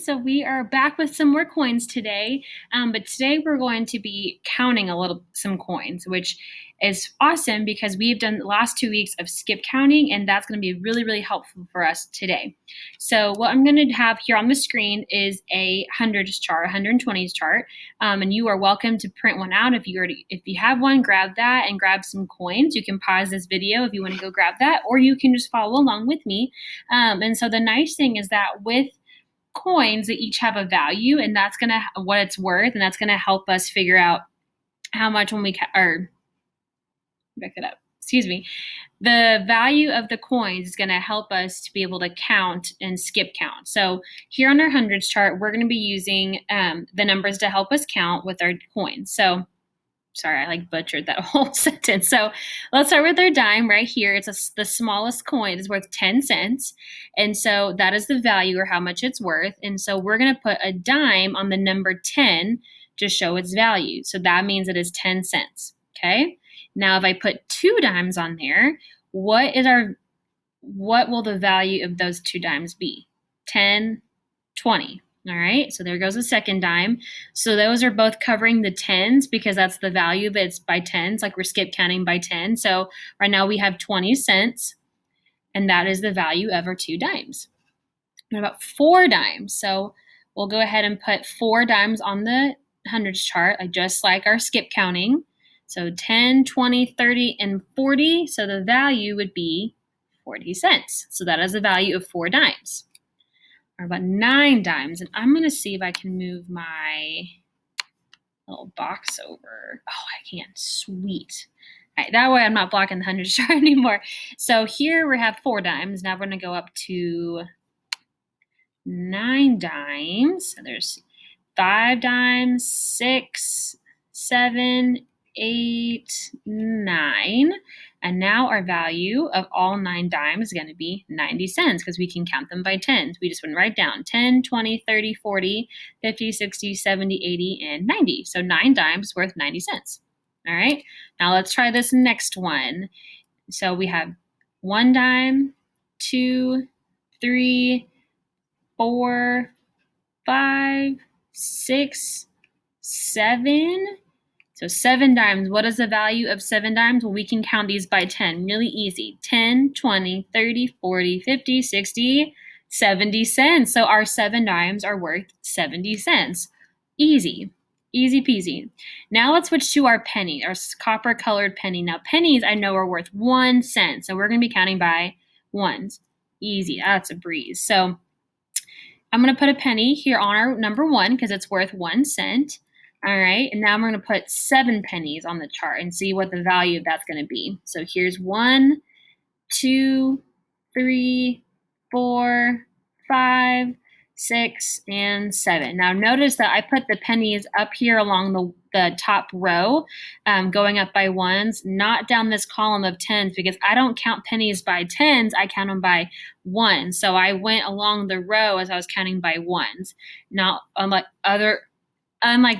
So we are back with some more coins today, but today we're going to be counting some coins, which is awesome because we've done the last 2 weeks of skip counting, and that's going to be really, really helpful for us today. So what I'm going to have here on the screen is a hundreds chart, 120s chart, and you are welcome to print one out if you have one. Grab that and grab some coins. You can pause this video if you want to go grab that, or you can just follow along with me. And so the nice thing is that with coins, they each have a value, and that's gonna what it's worth, and that's gonna help us figure out how much when we back it up. Excuse me. The value of the coins is going to help us to be able to count and skip count. So here on our hundreds chart, we're going to be using the numbers to help us count with our coins. So sorry, I butchered that whole sentence. So let's start with our dime right here. It's the smallest coin. It's worth 10 cents. And so that is the value or how much it's worth. And so we're going to put a dime on the number 10 to show its value. So that means it is 10 cents. Okay. Now, if I put 2 dimes on there, what will the value of those 2 dimes be? 10, 20. All right, so there goes the second dime. So those are both covering the tens because that's the value of it's by tens, like we're skip counting by 10. So right now we have 20 cents, and that is the value of our 2 dimes. What about 4 dimes? So we'll go ahead and put 4 dimes on the hundreds chart, just like our skip counting. So 10, 20, 30, and 40. So the value would be 40 cents. So that is the value of 4 dimes. Or about 9 dimes. And I'm going to see if I can move my little box over. Oh, I can. Sweet. All right, that way I'm not blocking the hundreds chart anymore. So here we have 4 dimes. Now we're going to go up to 9 dimes. So there's 5 dimes, 6, 7, 8, 9. And now our value of all 9 dimes is going to be 90 cents because we can count them by tens. We just went right down 10, 20, 30, 40, 50, 60, 70, 80, and 90. So 9 dimes worth 90 cents. All right, now let's try this next one. So we have 1 dime, 2, 3, 4, 5, 6, 7. So 7 dimes, what is the value of 7 dimes? Well, we can count these by 10, really easy. 10, 20, 30, 40, 50, 60, 70 cents. So our 7 dimes are worth 70 cents. Easy, easy peasy. Now let's switch to our penny, our copper colored penny. Now pennies I know are worth 1 cent. So we're gonna be counting by ones. Easy, that's a breeze. So I'm gonna put a penny here on our number 1 because it's worth 1 cent. All right, and now I'm going to put 7 pennies on the chart and see what the value of that's going to be. So here's 1, 2, 3, 4, 5, 6, and 7. Now notice that I put the pennies up here along the top row, going up by ones, not down this column of tens because I don't count pennies by tens, I count them by ones. So I went along the row as I was counting by ones, not unlike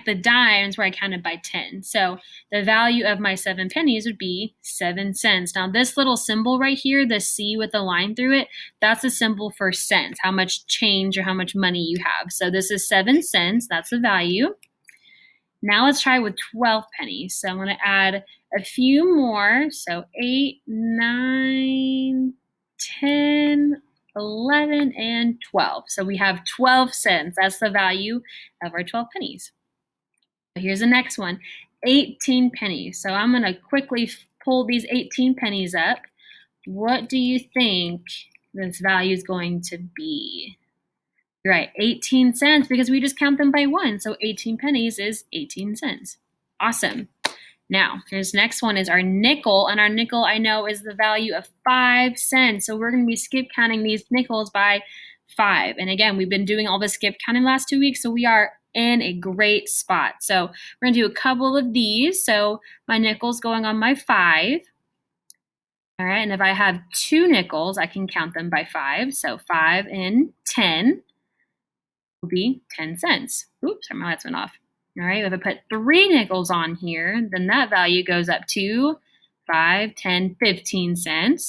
the dimes where I counted by 10. So the value of my 7 pennies would be 7 cents. Now this little symbol right here, the C with the line through it, that's a symbol for cents, how much change or how much money you have. So this is 7 cents, that's the value. Now let's try with 12 pennies. So I'm going to add a few more. So 8, 9, 10, 11, and 12. So we have 12 cents. That's the value of our 12 pennies. Here's the next one, 18 pennies. So I'm going to quickly pull these 18 pennies up. What do you think this value is going to be? You're right, 18 cents because we just count them by 1. So 18 pennies is 18 cents. Awesome. Now, here's next one is our nickel, and our nickel I know is the value of 5 cents. So we're going to be skip counting these nickels by 5. And again, we've been doing all the skip counting the last 2 weeks, so we are in a great spot. So we're going to do a couple of these. So my nickel's going on my 5. All right, and if I have 2 nickels, I can count them by 5. So 5 and 10 will be 10 cents. Oops, my lights went off. All right, if I put 3 nickels on here, then that value goes up to 5, 10, 15 cents.